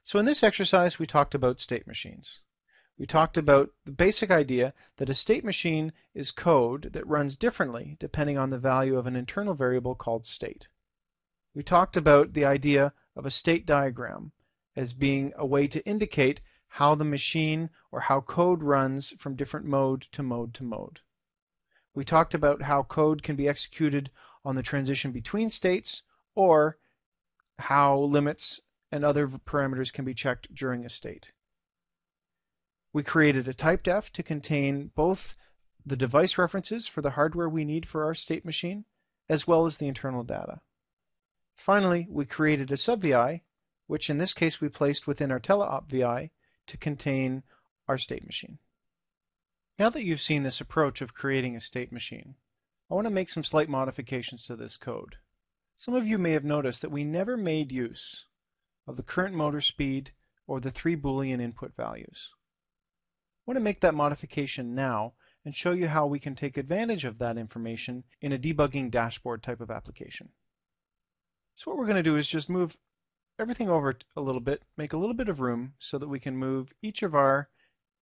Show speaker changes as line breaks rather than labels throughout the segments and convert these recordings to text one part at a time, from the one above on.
So in this exercise, we talked about state machines. We talked about the basic idea that a state machine is code that runs differently depending on the value of an internal variable called state. We talked about the idea of a state diagram as being a way to indicate how the machine or how code runs from different mode to mode to mode. We talked about how code can be executed on the transition between states, or how limits and other parameters can be checked during a state. We created a typedef to contain both the device references for the hardware we need for our state machine, as well as the internal data. Finally, we created a sub-VI, which in this case we placed within our teleop VI to contain our state machine. Now that you've seen this approach of creating a state machine, I want to make some slight modifications to this code. Some of you may have noticed that we never made use of the current motor speed or the 3 Boolean input values. I want to make that modification now and show you how we can take advantage of that information in a debugging dashboard type of application. So what we're going to do is just move everything over a little bit, make a little bit of room so that we can move each of our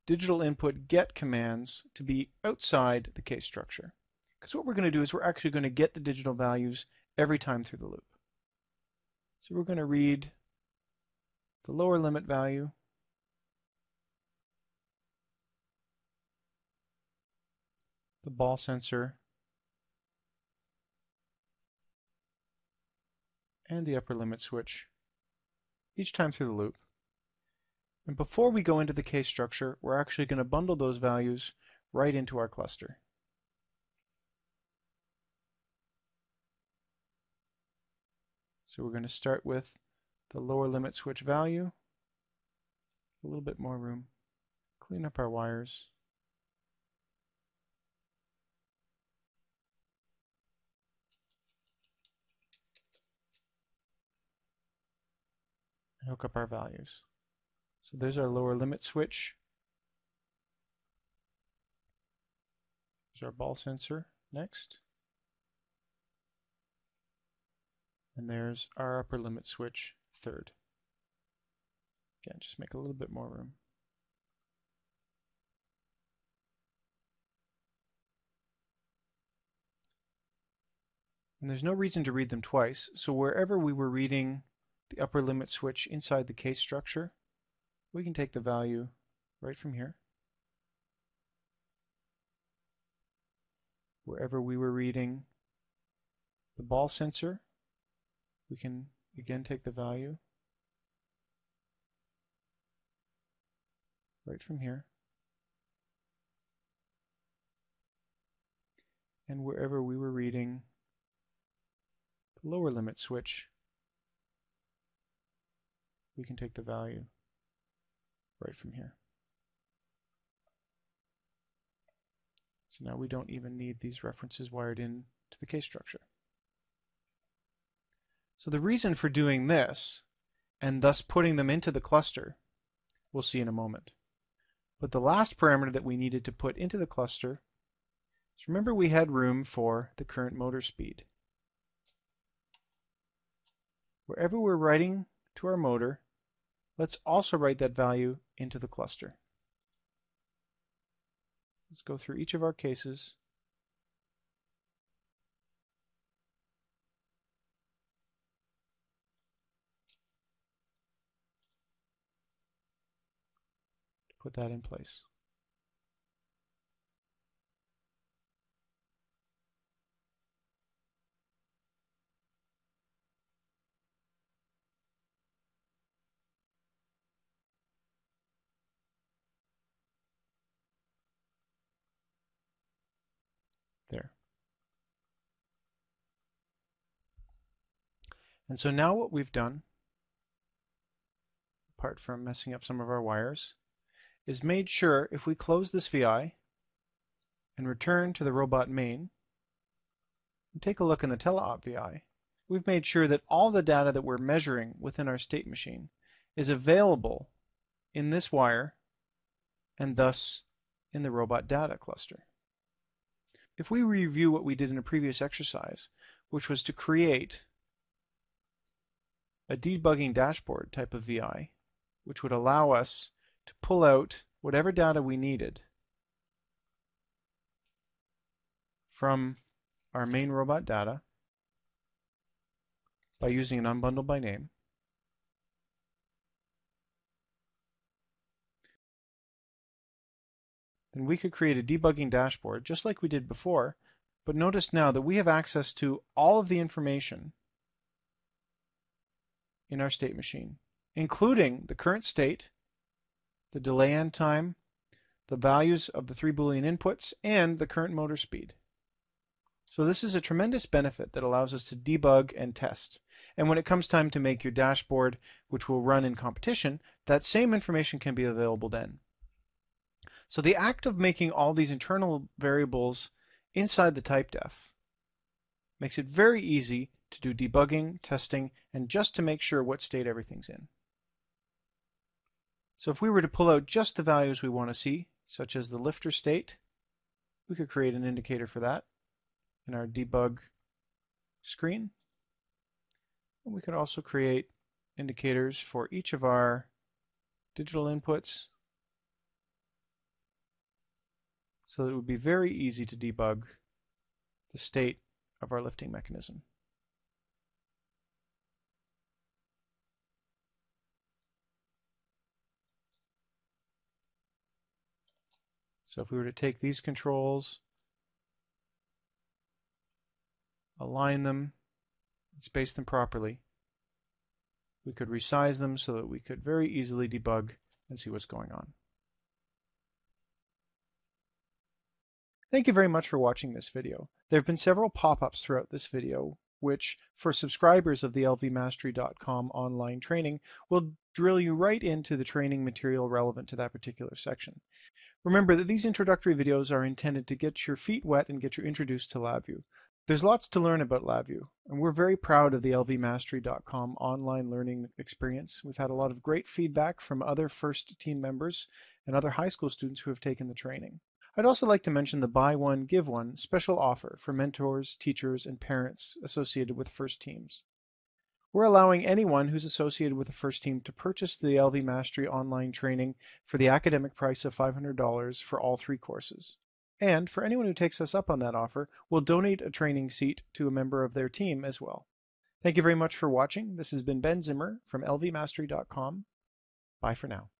digital input get commands to be outside the case structure. Because what we're going to do is we're actually going to get the digital values every time through the loop. So we're going to read the lower limit value, the ball sensor, and the upper limit switch each time through the loop. And before we go into the case structure, we're actually going to bundle those values right into our cluster. So we're going to start with the lower limit switch value, a little bit more room, clean up our wires, and hook up our values. So there's our lower limit switch. There's our ball sensor next. And there's our upper limit switch third. Again, just make a little bit more room. And there's no reason to read them twice, so wherever we were reading the upper limit switch inside the case structure, we can take the value right from here. Wherever we were reading the ball sensor, we can again take the value right from here. And wherever we were reading the lower limit switch, we can take the value right from here. So now we don't even need these references wired in to the case structure. So the reason for doing this, and thus putting them into the cluster, we'll see in a moment. But the last parameter that we needed to put into the cluster is, remember we had room for the current motor speed. Wherever we're writing to our motor, let's also write that value into the cluster. Let's go through each of our cases. To put that in place. There. And so now what we've done, apart from messing up some of our wires, is made sure if we close this VI and return to the robot main and take a look in the teleop VI, we've made sure that all the data that we're measuring within our state machine is available in this wire and thus in the robot data cluster. If we review what we did in a previous exercise, which was to create a debugging dashboard type of VI which would allow us to pull out whatever data we needed from our main robot data by using an unbundle by name. Then we could create a debugging dashboard just like we did before, but notice now that we have access to all of the information in our state machine, including the current state, the delay end time, the values of the 3 Boolean inputs, and the current motor speed. So this is a tremendous benefit that allows us to debug and test. And when it comes time to make your dashboard, which will run in competition, that same information can be available then. So the act of making all these internal variables inside the typedef makes it very easy to do debugging, testing, and just to make sure what state everything's in. So if we were to pull out just the values we want to see, such as the lifter state, we could create an indicator for that in our debug screen. And we could also create indicators for each of our digital inputs so that it would be very easy to debug the state of our lifting mechanism. So if we were to take these controls, align them, and space them properly, we could resize them so that we could very easily debug and see what's going on. Thank you very much for watching this video. There have been several pop-ups throughout this video which, for subscribers of the lvmastery.com online training, will drill you right into the training material relevant to that particular section. Remember that these introductory videos are intended to get your feet wet and get you introduced to LabVIEW. There's lots to learn about LabVIEW, and we're very proud of the lvmastery.com online learning experience. We've had a lot of great feedback from other FIRST team members and other high school students who have taken the training. I'd also like to mention the Buy One, Give One special offer for mentors, teachers, and parents associated with FIRST teams. We're allowing anyone who's associated with the FIRST team to purchase the LV Mastery online training for the academic price of $500 for all 3 courses. And for anyone who takes us up on that offer, we'll donate a training seat to a member of their team as well. Thank you very much for watching. This has been Ben Zimmer from lvmastery.com. Bye for now.